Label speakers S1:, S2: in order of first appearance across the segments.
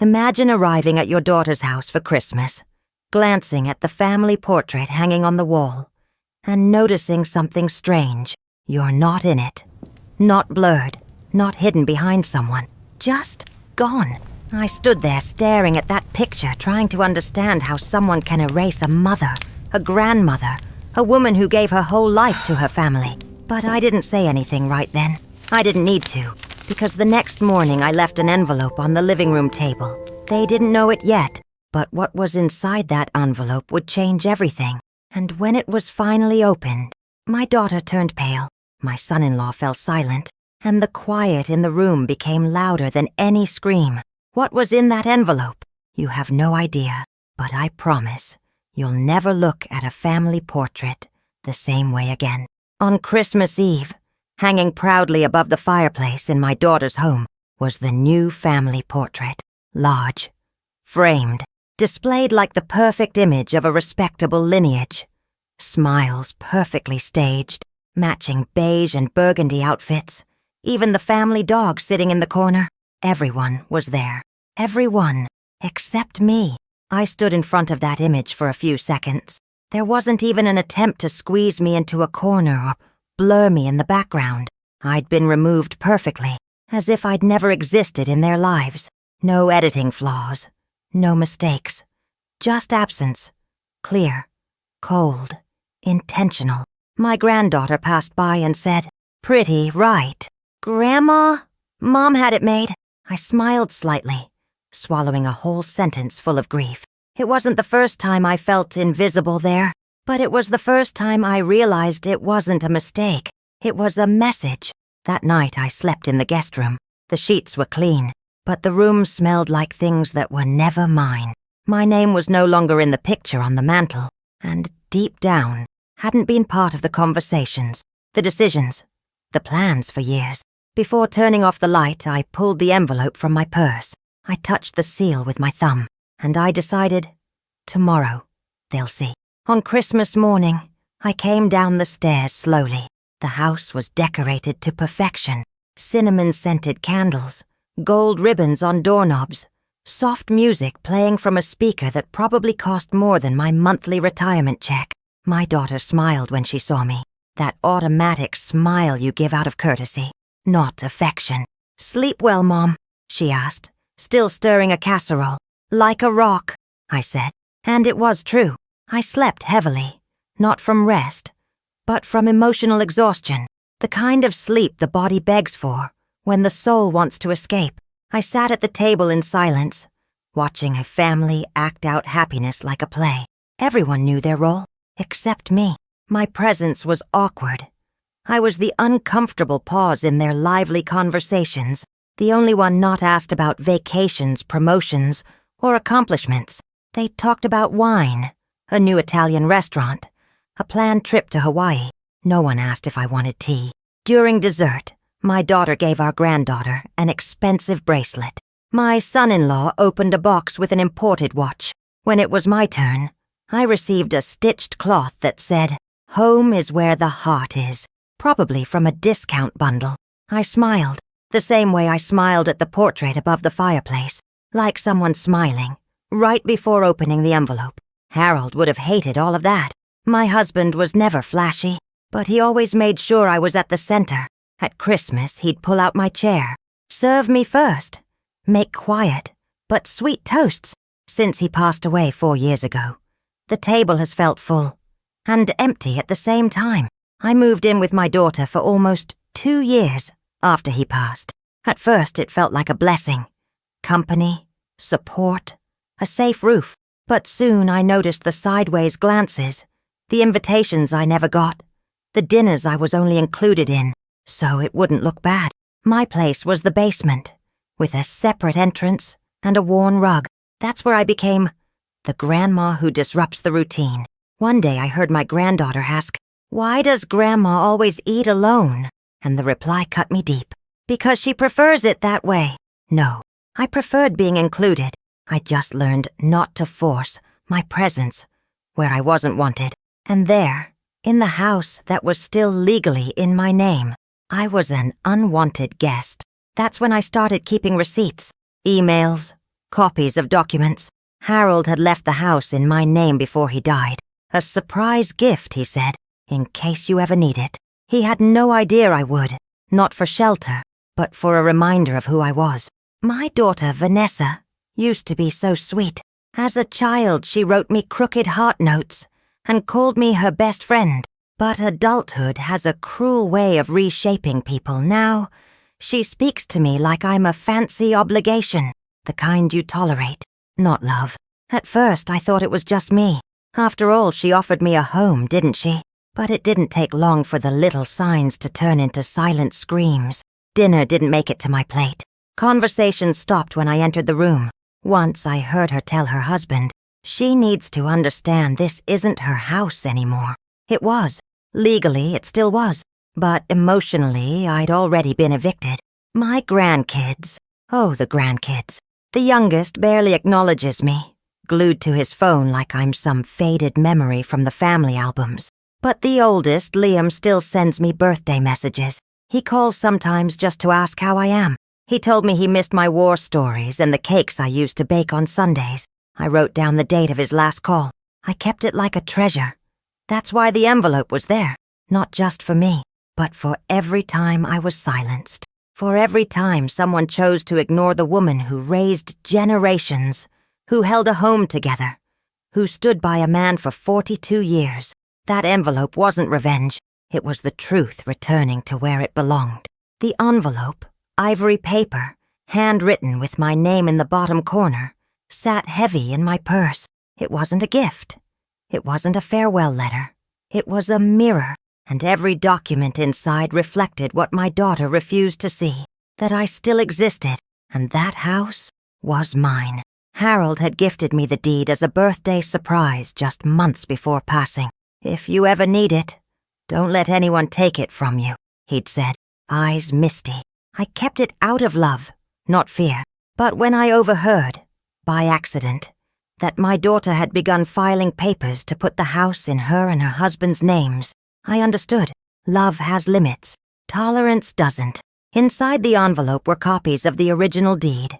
S1: Imagine arriving at your daughter's house for Christmas, glancing at the family portrait hanging on the wall, and noticing something strange. You're not in it. Not blurred, not hidden behind someone. Just gone. I stood there staring at that picture, trying to understand how someone can erase a mother, a grandmother, a woman who gave her whole life to her family. But I didn't say anything right then. I didn't need to, because the next morning I left an envelope on the living room table. They didn't know it yet, but what was inside that envelope would change everything. And when it was finally opened, my daughter turned pale, my son-in-law fell silent, and the quiet in the room became louder than any scream. What was in that envelope? You have no idea, but I promise you'll never look at a family portrait the same way again. On Christmas Eve, hanging proudly above the fireplace in my daughter's home, was the new family portrait. Large, framed, displayed like the perfect image of a respectable lineage. Smiles perfectly staged, matching beige and burgundy outfits. Even the family dog sitting in the corner. Everyone was there. Everyone, except me. I stood in front of that image for a few seconds. There wasn't even an attempt to squeeze me into a corner or blur me in the background. I'd been removed perfectly, as if I'd never existed in their lives. No editing flaws, no mistakes. Just absence. Clear, cold, intentional. My granddaughter passed by and said, "Pretty, right?" "Grandma?" "Mom had it made." I smiled slightly, swallowing a whole sentence full of grief. It wasn't the first time I felt invisible there, but it was the first time I realized it wasn't a mistake. It was a message. That night I slept in the guest room. The sheets were clean, but the room smelled like things that were never mine. My name was no longer in the picture on the mantel, and deep down, hadn't been part of the conversations, the decisions, the plans for years. Before turning off the light, I pulled the envelope from my purse. I touched the seal with my thumb, and I decided, tomorrow, they'll see. On Christmas morning, I came down the stairs slowly. The house was decorated to perfection. Cinnamon-scented candles, gold ribbons on doorknobs, soft music playing from a speaker that probably cost more than my monthly retirement check. My daughter smiled when she saw me. That automatic smile you give out of courtesy. Not affection. "Sleep well, Mom?" she asked, still stirring a casserole. "Like a rock," I said. And it was true. I slept heavily, not from rest, but from emotional exhaustion, the kind of sleep the body begs for when the soul wants to escape. I sat at the table in silence, watching a family act out happiness like a play. Everyone knew their role, except me. My presence was awkward. I was the uncomfortable pause in their lively conversations, the only one not asked about vacations, promotions, or accomplishments. They talked about wine, a new Italian restaurant, a planned trip to Hawaii. No one asked if I wanted tea. During dessert, my daughter gave our granddaughter an expensive bracelet. My son-in-law opened a box with an imported watch. When it was my turn, I received a stitched cloth that said, "Home is where the heart is," probably from a discount bundle. I smiled, the same way I smiled at the portrait above the fireplace, like someone smiling, right before opening the envelope. Harold would have hated all of that. My husband was never flashy, but he always made sure I was at the center. At Christmas, he'd pull out my chair. Serve me first. Make quiet, but sweet toasts, since he passed away 4 years ago. The table has felt full, and empty at the same time. I moved in with my daughter for almost 2 years after he passed. At first, it felt like a blessing. Company, support, a safe roof. But soon I noticed the sideways glances, the invitations I never got, the dinners I was only included in, so it wouldn't look bad. My place was the basement, with a separate entrance and a worn rug. That's where I became the grandma who disrupts the routine. One day I heard my granddaughter ask, "Why does Grandma always eat alone?" And the reply cut me deep. "Because she prefers it that way." No, I preferred being included. I just learned not to force my presence where I wasn't wanted. And there, in the house that was still legally in my name, I was an unwanted guest. That's when I started keeping receipts, emails, Copies of documents. Harold had left the house in my name before he died. A surprise gift, he said, in case you ever need it. He had no idea I would, not for shelter, but for a reminder of who I was. My daughter, Vanessa, used to be so sweet. As a child, she wrote me crooked heart notes and called me her best friend. But adulthood has a cruel way of reshaping people. Now, she speaks to me like I'm a fancy obligation, the kind you tolerate, not love. At first, I thought it was just me. After all, she offered me a home, didn't she? But it didn't take long for the little signs to turn into silent screams. Dinner didn't make it to my plate. Conversation stopped when I entered the room. Once I heard her tell her husband, she needs to understand this isn't her house anymore. It was. Legally, it still was. But emotionally, I'd already been evicted. My grandkids. Oh, the grandkids. The youngest barely acknowledges me, glued to his phone like I'm some faded memory from the family albums. But the oldest, Liam, still sends me birthday messages. He calls sometimes just to ask how I am. He told me he missed my war stories and the cakes I used to bake on Sundays. I wrote down the date of his last call. I kept it like a treasure. That's why the envelope was there, not just for me, but for every time I was silenced. For every time someone chose to ignore the woman who raised generations, who held a home together, who stood by a man for 42 years. That envelope wasn't revenge. It was the truth returning to where it belonged. The envelope, ivory paper, handwritten with my name in the bottom corner, sat heavy in my purse. It wasn't a gift. It wasn't a farewell letter. It was a mirror, and every document inside reflected what my daughter refused to see, that I still existed, and that house was mine. Harold had gifted me the deed as a birthday surprise just months before passing. If you ever need it, don't let anyone take it from you, he'd said, eyes misty. I kept it out of love, not fear. But when I overheard, by accident, that my daughter had begun filing papers to put the house in her and her husband's names, I understood. Love has limits. Tolerance doesn't. Inside the envelope were copies of the original deed,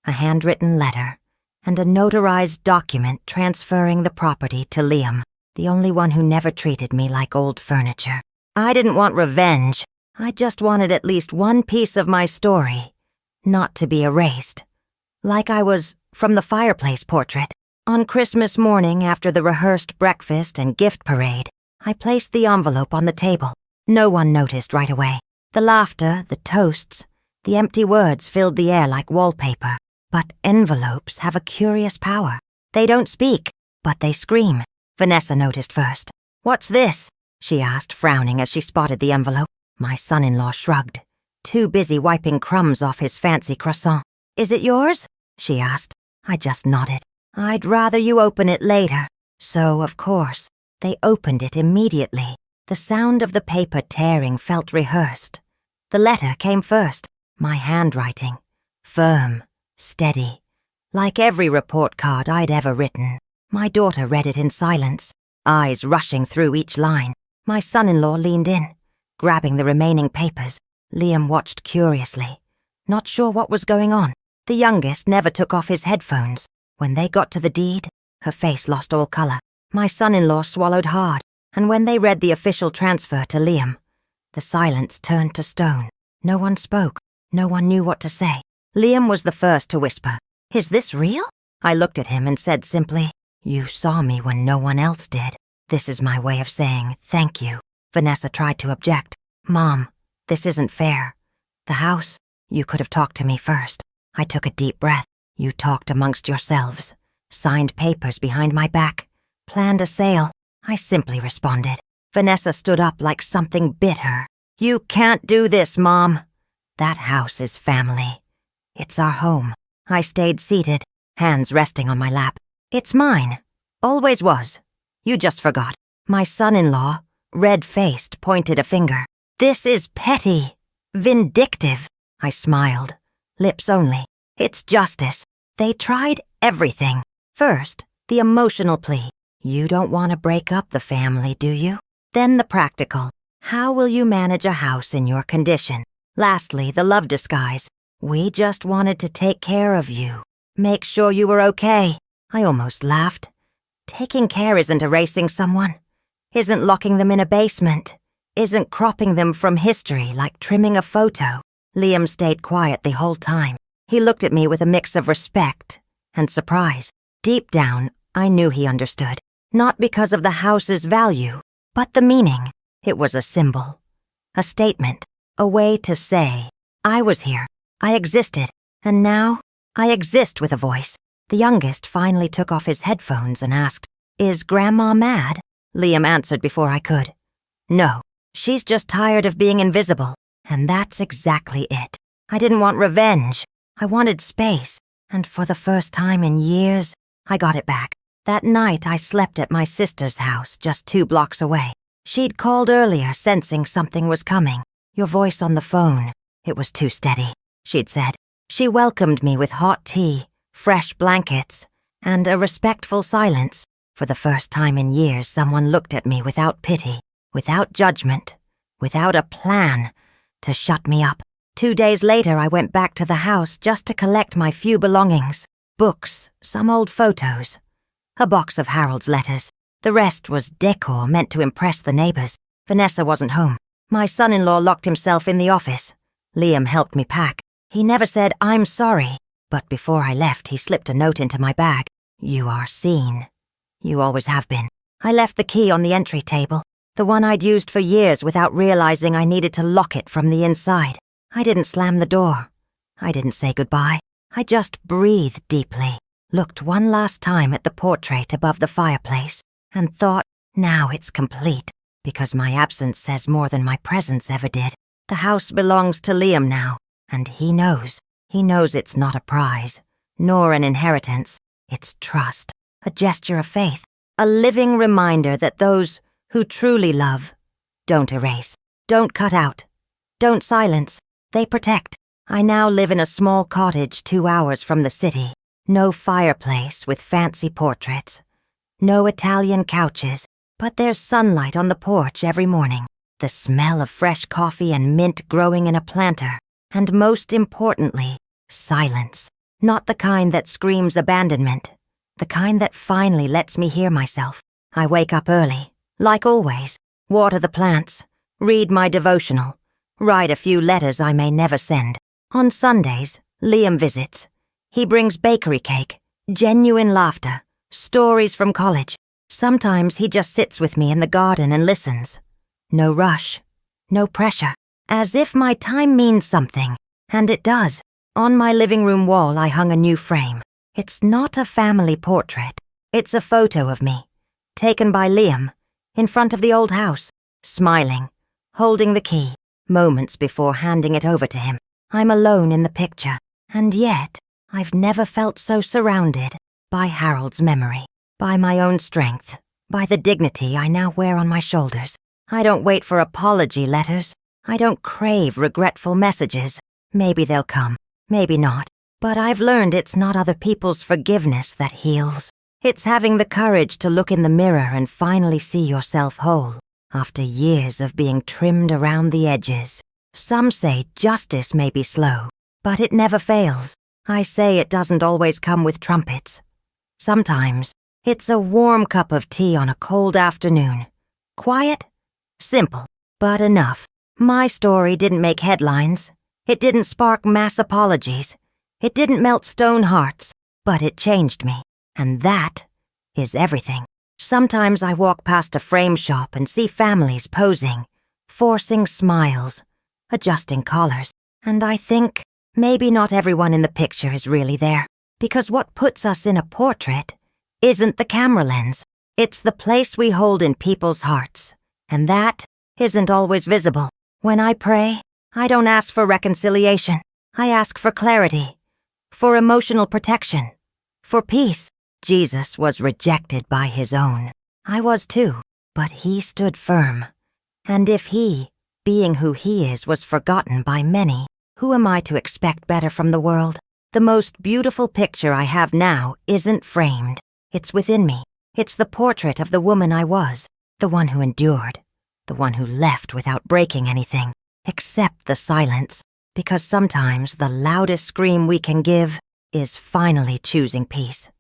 S1: a handwritten letter, and a notarized document transferring the property to Liam, the only one who never treated me like old furniture. I didn't want revenge. I just wanted at least one piece of my story, not to be erased. Like I was from the fireplace portrait. On Christmas morning, after the rehearsed breakfast and gift parade, I placed the envelope on the table. No one noticed right away. The laughter, the toasts, the empty words filled the air like wallpaper. But envelopes have a curious power. They don't speak, but they scream. Vanessa noticed first. "What's this?" she asked, frowning as she spotted the envelope. My son-in-law shrugged, too busy wiping crumbs off his fancy croissant. "Is it yours?" she asked. I just nodded. "I'd rather you open it later." So, of course, they opened it immediately. The sound of the paper tearing felt rehearsed. The letter came first, my handwriting. Firm, steady, like every report card I'd ever written. My daughter read it in silence, eyes rushing through each line. My son-in-law leaned in, grabbing the remaining papers. Liam watched curiously, not sure what was going on. The youngest never took off his headphones. When they got to the deed, her face lost all color. My son-in-law swallowed hard, and when they read the official transfer to Liam, the silence turned to stone. No one spoke. No one knew what to say. Liam was the first to whisper, "Is this real?" I looked at him and said simply, "You saw me when no one else did. This is my way of saying thank you." Vanessa tried to object. "Mom, this isn't fair. The house, you could have talked to me first." I took a deep breath. "You talked amongst yourselves, signed papers behind my back, planned a sale." I simply responded. Vanessa stood up like something bit her. "You can't do this, Mom. That house is family. It's our home." I stayed seated, hands resting on my lap. "It's mine. Always was. You just forgot." My son-in-law, red-faced, pointed a finger. "This is petty. Vindictive." I smiled, lips only. "It's justice. They tried everything. First, the emotional plea. You don't want to break up the family, do you? Then the practical. How will you manage a house in your condition? Lastly, the love disguise. We just wanted to take care of you. Make sure you were okay. I almost laughed. Taking care isn't erasing someone. Isn't locking them in a basement. Isn't cropping them from history like trimming a photo. Liam stayed quiet the whole time. He looked at me with a mix of respect and surprise. Deep down, I knew he understood. Not because of the house's value, but the meaning. It was a symbol. A statement. A way to say, I was here. I existed. And now, I exist with a voice. The youngest finally took off his headphones and asked, Is Grandma mad? Liam answered before I could. No, she's just tired of being invisible. And that's exactly it. I didn't want revenge. I wanted space. And for the first time in years, I got it back. That night I slept at my sister's house just 2 blocks away. She'd called earlier sensing something was coming. Your voice on the phone. It was too steady, she'd said. She welcomed me with hot tea, fresh blankets, and a respectful silence. For the first time in years, someone looked at me without pity, without judgment, without a plan to shut me up. 2 days later, I went back to the house just to collect my few belongings. Books, some old photos, a box of Harold's letters. The rest was decor meant to impress the neighbors. Vanessa wasn't home. My son-in-law locked himself in the office. Liam helped me pack. He never said, I'm sorry. But before I left, he slipped a note into my bag. You are seen. You always have been. I left the key on the entry table, the one I'd used for years without realizing I needed to lock it from the inside. I didn't slam the door. I didn't say goodbye. I just breathed deeply, looked one last time at the portrait above the fireplace, and thought, now it's complete, because my absence says more than my presence ever did. The house belongs to Liam now, and he knows. He knows it's not a prize, nor an inheritance. It's trust, a gesture of faith, a living reminder that those who truly love don't erase, don't cut out, don't silence. They protect. I now live in a small cottage 2 hours from the city. No fireplace with fancy portraits. No Italian couches, but there's sunlight on the porch every morning. The smell of fresh coffee and mint growing in a planter. And most importantly, silence. Not the kind that screams abandonment. The kind that finally lets me hear myself. I wake up early, like always, water the plants, read my devotional, write a few letters I may never send. On Sundays, Liam visits. He brings bakery cake, genuine laughter, stories from college. Sometimes he just sits with me in the garden and listens. No rush, no pressure. As if my time means something, and it does. On my living room wall I hung a new frame. It's not a family portrait. It's a photo of me, taken by Liam, in front of the old house, smiling, holding the key, moments before handing it over to him. I'm alone in the picture, and yet I've never felt so surrounded by Harold's memory, by my own strength, by the dignity I now wear on my shoulders. I don't wait for apology letters. I don't crave regretful messages. Maybe they'll come, maybe not. But I've learned it's not other people's forgiveness that heals. It's having the courage to look in the mirror and finally see yourself whole, after years of being trimmed around the edges. Some say justice may be slow, but it never fails. I say it doesn't always come with trumpets. Sometimes it's a warm cup of tea on a cold afternoon. Quiet, simple, but enough. My story didn't make headlines. It didn't spark mass apologies. It didn't melt stone hearts, but it changed me. And that is everything. Sometimes I walk past a frame shop and see families posing, forcing smiles, adjusting collars, and I think maybe not everyone in the picture is really there, because what puts us in a portrait isn't the camera lens. It's the place we hold in people's hearts, and that isn't always visible. When I pray, I don't ask for reconciliation. I ask for clarity, for emotional protection, for peace. Jesus was rejected by his own. I was too, but he stood firm. And if he, being who he is, was forgotten by many, who am I to expect better from the world? The most beautiful picture I have now isn't framed. It's within me. It's the portrait of the woman I was, the one who endured, the one who left without breaking anything, except the silence, because sometimes the loudest scream we can give is finally choosing peace.